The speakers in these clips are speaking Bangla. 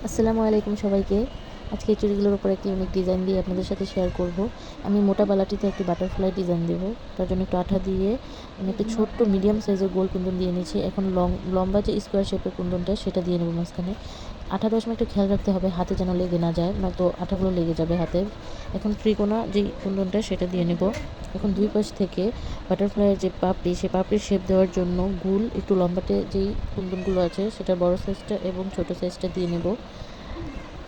আসসালামু আলাইকুম সবাইকে। আজকে এই চুড়িগুলোর উপর একটি ইউনিক ডিজাইন দিয়ে আপনাদের সাথে শেয়ার করব। আমি মোটা বালাটিতে একটি বাটারফ্লাই ডিজাইন দেব। তার জন্য একটু আঠা দিয়ে আমি একটা ছোট্ট মিডিয়াম সাইজের গোল কুন্দন দিয়ে নিয়েছি। এখন লম্বা যে স্কোয়ার শেপের কুন্দনটা সেটা দিয়ে নেব মাঝখানে। আঠা দেওয়ার সময় একটু খেয়াল রাখতে হবে হাতে যেন লেগে না যায়, নয়তো আঠাগুলো লেগে যাবে হাতে। এখন ত্রিকোণা যেই কুন্দনটা সেটা দিয়ে নেব। এখন দুই পাশ থেকে বাটারফ্লাইয়ের যে পাপড়ি, সেই পাপড়ির শেপ দেওয়ার জন্য গুল একটু লম্বাটে যেই কুন্দনগুলো আছে সেটা বড় সাইজটা এবং ছোট সাইজটা দিয়ে নেব।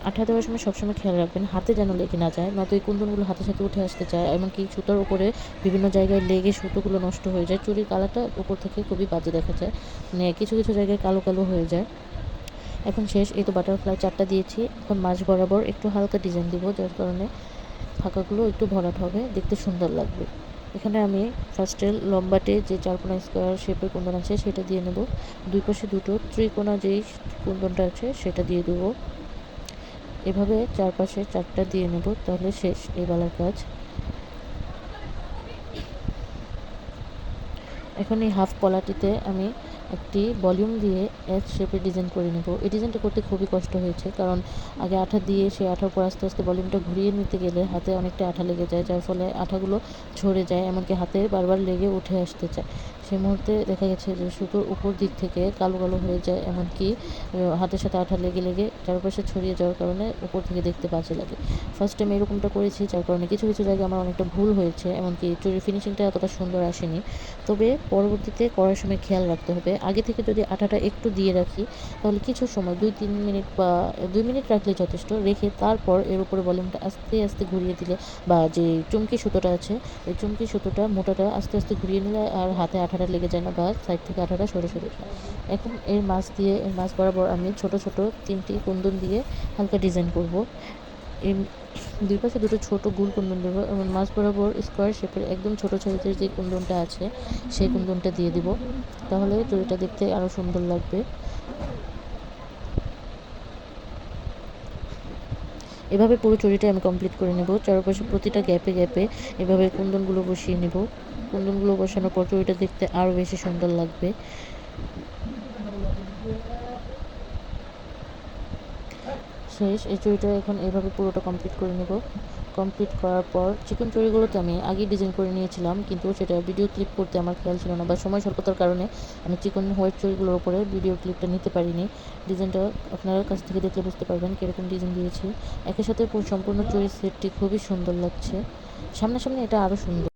আঠা দেওয়ার সময় সবসময় খেয়াল রাখবেন হাতে যেন লেগে না যায়, নয়তো এই কুন্দনগুলো হাতের সাথে উঠে আসতে চায়, এমনকি সুতোর উপরে বিভিন্ন জায়গায় লেগে সুতোগুলো নষ্ট হয়ে যায়। চুরির কালারটা উপর থেকে খুবই বাজে দেখা যায়, মানে কিছু কিছু জায়গায় কালো কালো হয়ে যায়। এখন শেষ, এই তো বাটারফ্লাই 4টা দিয়েছি। এখন মাঝ বরাবর একটু হালকা ডিজাইন দিব, যার কারণে ফাঁকাগুলো একটু ভরাট হবে, দেখতে সুন্দর লাগবে। এখানে আমি ফার্স্টে লম্বাটে যে চারকোনা স্কোয়ার শেপের কুন্দন আছে সেটা দিয়ে নেব। দুই পাশে দুটো ত্রিকোণা যেই কুন্দনটা আছে সেটা দিয়ে দেবো। এভাবে চারপাশে 4টা দিয়ে নেব, তাহলে শেষ এই বালার কাজ। এখন এই হাফ পলাটিতে আমি একটি ভলিউম দিয়ে এস শেপের ডিজাইন করে নেব। এই ডিজাইনটা করতে খুবই কষ্ট হয়েছে, কারণ আগে আঠা দিয়ে সেই আঠার উপর আস্তে আস্তে ভলিউমটা ঘুরিয়ে নিতে গেলে হাতে অনেকটা আঠা লেগে যায়, যার ফলে আঠাগুলো ঝরে যায়, এমনকি হাতে বারবার লেগে উঠে আসতে চায়। সেই মুহূর্তে দেখা গেছে যে সুতোর উপর দিক থেকে কালো কালো হয়ে যায়, এমনকি হাতের সাথে আঠা লেগে লেগে চারপাশে ছড়িয়ে যাওয়ার কারণে উপর থেকে দেখতে বাজে লাগে। ফার্স্ট টাইম এরকমটা করেছি, যার কারণে কিছু কিছু জায়গায় আমার অনেকটা ভুল হয়েছে, এমনকি চুরির ফিনিশিংটা এতটা সুন্দর আসেনি। তবে পরবর্তীতে করার সময় খেয়াল রাখতে হবে, আগে থেকে যদি আঠাটা একটু দিয়ে রাখি তাহলে কিছু সময় 2-3 মিনিট বা 2 মিনিট রাখলে যথেষ্ট, রেখে তারপর এর উপরে ভলিউমটা আস্তে আস্তে ঘুরিয়ে দিলে, বা যে চুমকি সুতোটা আছে এই চুমকি সুতোটা মোটাটা আস্তে আস্তে ঘুরিয়ে নিলে আর হাতে আঠাটা লেগে যায় না, বা সাইড থেকে আঠাটা সরে সরে যায়। এখন এর মাছ বরাবর আমি ছোট ছোট 3টি কুন্দন দিয়ে হালকা ডিজাইন করব। এই দুই পাশে দুটো ছোট গোল কুন্দন দেবো এবং মাঝ বরাবর স্কোয়ার শেপের একদম ছোট সাইজের যে কুন্দনটা আছে সেই কুন্দনটা দিয়ে দিব, তাহলে চুড়িটা দেখতে আরও সুন্দর লাগবে। এভাবে পুরো চুড়িটা আমি কমপ্লিট করে নেব। চারপাশে প্রতিটা গ্যাপে গ্যাপে এভাবে কুন্দনগুলো বসিয়ে নেব। কুন্দনগুলো বসানোর পর চুড়িটা দেখতে আরও বেশি সুন্দর লাগবে। শেষ, এই চুড়িটা এখন এইভাবে পুরোটা কমপ্লিট করে নেব। কমপ্লিট করার পর চিকন চুড়িগুলোতে আমি আগেই ডিজাইন করে নিয়েছিলাম, কিন্তু সেটা ভিডিও ক্লিপ করতে আমার খেয়াল ছিল না, বা সময় স্বল্পতার কারণে আমি চিকন হোয়াইট চুড়িগুলোর উপরে ভিডিও ক্লিপটা নিতে পারিনি। ডিজাইনটা আপনারা কাছ থেকে দেখলে বুঝতে পারবেন কীরকম ডিজাইন দিয়েছি। একই সাথে সম্পূর্ণ চুড়ির সেটটি খুবই সুন্দর লাগছে, সামনাসামনি এটা আরও সুন্দর।